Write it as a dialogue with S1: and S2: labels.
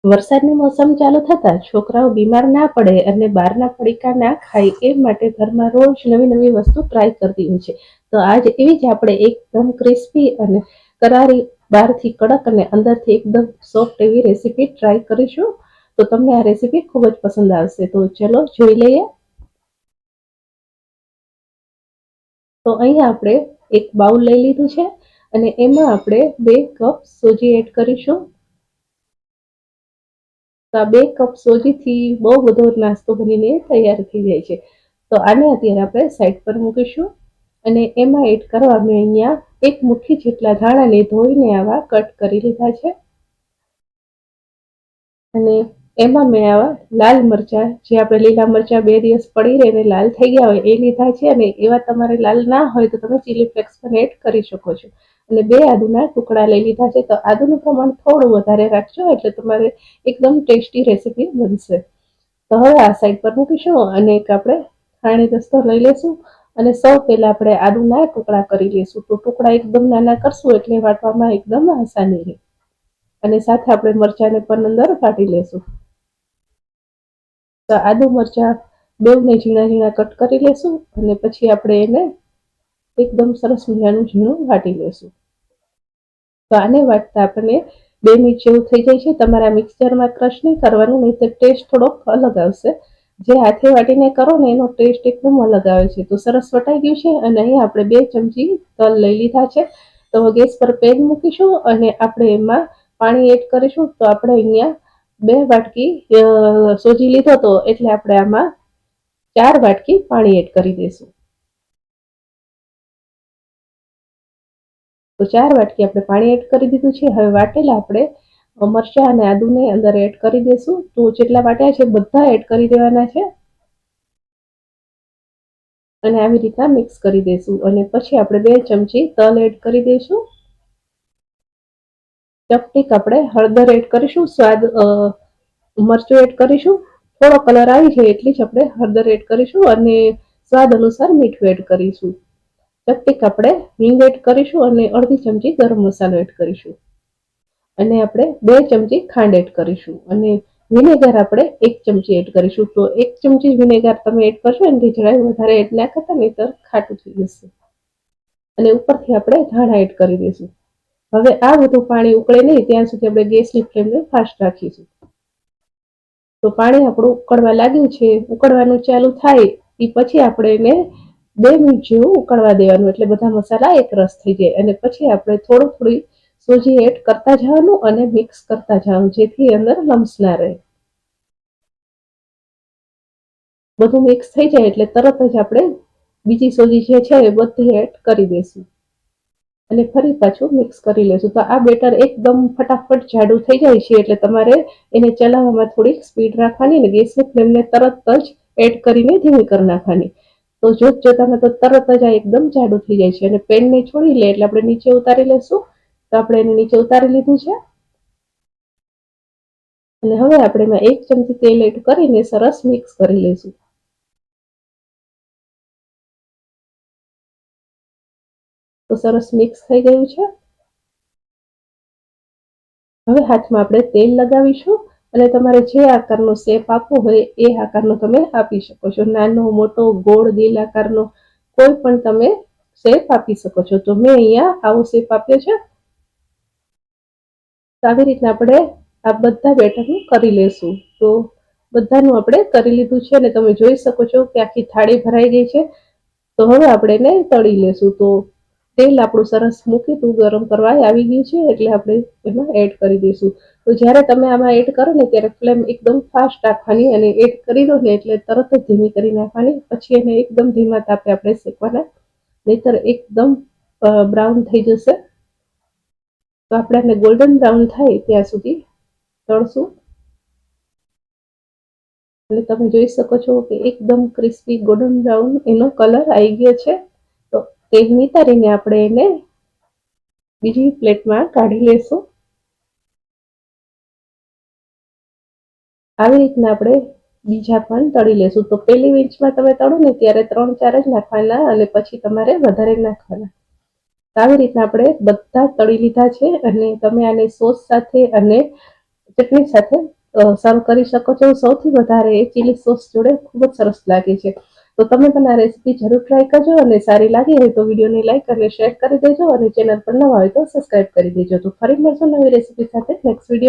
S1: વરસાદની મોસમ ચાલુ થતા છોકરાઓ બીમાર ના પડે અને બહારના પડીકા ના ખાય એ માટે ઘરમાં રોજ નવી નવી વસ્તુ ટ્રાય કરતી હોય છે. તો આજ એવી જ આપણે એકદમ ક્રિસ્પી અને કરારી, બહારથી કડક અને અંદરથી એકદમ સોફ્ટ એવી રેસીપી ટ્રાય કરીશું. તો તમને આ રેસીપી ખૂબ જ પસંદ આવશે. તો ચલો જોઈ લઈએ. તો અહીંયા આપણે એક બાઉલ લઈ લીધું છે અને એમાં આપણે 2 કપ સોજી એડ કરીશું. તો આ 2 કપ સોજીથી બહુ બધો નાસ્તો બનીને તૈયાર થઈ જાય છે. તો આને અત્યારે આપણે સાઈડ પર મૂકીશું અને એમાં એડ કરવા મેં અહીંયા 1 મુઠ્ઠી જેટલા ધાણાને ધોઈને આવા કટ કરી લીધા છે અને એમાં મેં આવા લાલ મરચા, જે આપણે લીલા મરચા 2 દિવસ પડી રહીને લાલ થઈ ગયા હોય એ લીધા છે અને એવા તમારે લાલ ના હોય તો તમે ચીલી ફ્લેક્સ પણ એડ કરી શકો છો. અને 2 આદુના ટુકડા લઈ લીધા છે. તો આદુનું પ્રમાણ થોડું વધારે રાખજો એટલે તમારે એકદમ ટેસ્ટી રેસીપી બનશે. તો હવે આ સાઈડ પર મૂકીશું અને એક આપણે ખાણી દસ્તો લઈ લેશું અને સૌ પહેલા આપણે આદુના ટુકડા કરી લઈશું. તો ટુકડા એકદમ નાના કરશું એટલે વાટવામાં એકદમ આસાની રહે. અને સાથે આપણે મરચાંને પણ અંદર વાટી લેશું. તો આદુ મરચાં બેવને ઝીણા ઝીણા કટ કરી લેશું અને પછી આપણે એને એકદમ સરસ મજાનું ઝીણું વાટી લેશું. તો આને વાટતા આપણને 2 મિનિટ જેવું થઈ જાય છે. તમારા મિક્સચરમાં ક્રશ નહીં કરવાનું, નહીં તો ટેસ્ટ થોડોક અલગ આવશે. જે હાથે વાટીને કરો ને એનો ટેસ્ટ એકદમ અલગ આવે છે. તો સરસ વટાઈ ગયું છે અને અહીં આપણે 2 ચમચી તલ લઈ લીધા છે. તો ગેસ પર પેન મૂકીશું અને આપણે એમાં પાણી એડ કરીશું. તો આપણે અહીંયા 2 વાટકી સોજી લીધો તો એટલે આપણે આમાં 4 વાટકી પાણી એડ કરી દઈશું. તો 4 વાટકી આપણે પાણી એડ કરી દીધું છે. હવે વાટેલા આપણે મરચાં અને આદુને અંદર એડ કરી દઈશું. તો જેટલા વાટ્યા છે બધા એડ કરી દેવાના છે અને આવી રીતના મિક્સ કરી દઈશું. અને પછી આપણે 2 ચમચી તલ એડ કરી દઈશું. ચપટીક આપણે હળદર એડ કરીશું. સ્વાદ મરચું એડ કરીશું. થોડો કલર આવી જાય એટલી જ આપણે હળદર એડ કરીશું અને સ્વાદ અનુસાર મીઠું એડ કરીશું. ચપટીક આપણે હિંગ એડ કરીશું અને અડધી ચમચી ગરમ મસાલો એડ કરીશું અને આપણે 2 ચમચી ખાંડ એડ કરીશું અને વિનેગર આપણે 1 ચમચી એડ કરીશું. તો 1 ચમચી વિનેગર તમે એડ કરશો એનાથી જરાય વધારે એડ ના કરતા, નહીંતર ખાટું થઈ જશે. અને ઉપરથી આપણે ધાણા એડ કરી દઈશું. હવે આ બધું પાણી ઉકળે નહીં ત્યાં સુધી આપણે ગેસની ફ્લેમને ફાસ્ટ રાખીશું. તો પાણી આપણું ઉકળવા લાગ્યું છે. ઉકળવાનું ચાલુ થાય એ પછી આપણે એને 2 મિનિટ જેવું ઉકળવા દેવાનું એટલે બધા મસાલા એક રસ થઈ જાય. અને પછી આપણે થોડી સોજી એડ કરતા જવાનું અને મિક્સ કરતા જવાનું, જેથી અંદર લમ્સ ના રહે. બધું મિક્સ થઈ જાય એટલે તરત જ આપણે બીજી સોજી જે છે એ બધી એડ કરી દઈશું અને ફરી પાછું મિક્સ કરી લેશું. તો આ બેટર એકદમ ફટાફટ જાડું થઈ જાય છે એટલે તમારે એને ચલાવવામાં થોડીક સ્પીડ રાખવાની અને ગેસની ફ્લેમને તરત જ એડ કરીને ધીમી કરી નાખવાની. તો જોતામાં તો તરત જ આ એકદમ જાડું થઈ જાય છે અને પેનને છોડી લે એટલે આપણે નીચે ઉતારી લેશું. તો આપણે એને નીચે ઉતારી લીધું છે અને હવે આપણે એમાં 1 ચમચી તેલ એડ કરીને સરસ મિક્સ કરી લઈશું. તો સરસ મિક્સ થઈ ગયું છે. હવે હાથમાં આપણે તેલ લગાવીશું અને તમારે જે આકારનો શેપ આપવો હોય એ આકારનો તમે આપી શકો છો. નાનો, મોટો, ગોળ, દિલ આકારનો કોઈ પણ તમે શેપ આપી શકો છો. તો મેં અહીંયા આવો શેપ આપ્યો છે. તો આવી રીતના આપણે આ બધા બેટરનું કરી લેશું. તો બધાનું આપણે કરી લીધું છે અને તમે જોઈ શકો છો કે આખી થાળી ભરાઈ ગઈ છે. તો હવે આપણે એને તળી લેશું. તો તેલ આપણું સરસ મૂકીતું ગરમ કરવા આવી ગયું છે એટલે આપણે એમાં એડ કરી દઈશું. તો જ્યારે તમે આમાં એડ કરો ને ત્યારે ફ્લેમ એકદમ ફાસ્ટ રાખવાની અને એડ કરી દો ને એટલે તરત જ ધીમી કરી નાખવાની. પછી એને એકદમ ધીમા તાપે આપણે શેકવાના, નહીતર એકદમ બ્રાઉન થઈ જશે. તો આપણે એને ગોલ્ડન બ્રાઉન થાય ત્યાં સુધી તળશું અને તમે જોઈ શકો છો કે એકદમ ક્રિસ્પી ગોલ્ડન બ્રાઉન એનો કલર આવી ગયો છે. તો તેલ નિતારીને આપણે એને બીજી પ્લેટમાં કાઢી લેશું. આવી રીતના આપણે બીજા પણ તળી લેશું. તો પહેલી બેચમાં તમે તળો ને ત્યારે 3-4 જ નાખવાના અને પછી તમારે વધારે નાખવાના. આવી રીતના આપણે બધા તળી લીધા છે અને તમે આને સોસ સાથે અને ચટણી સાથે સર્વ કરી શકો છો. સૌથી વધારે એ ચીલી સોસ જોડે ખૂબ જ સરસ લાગે છે. તો તમે પણ આ રેસીપી જરૂર ટ્રાય કરજો અને સારી લાગી હોય તો વિડીયોને લાઈક અને શેર કરી દેજો અને ચેનલ પર નવા હોય તો સબસ્ક્રાઇબ કરી દેજો. તો ફરી મળશું નવી રેસીપી સાથે નેક્સ્ટ વિડીયો.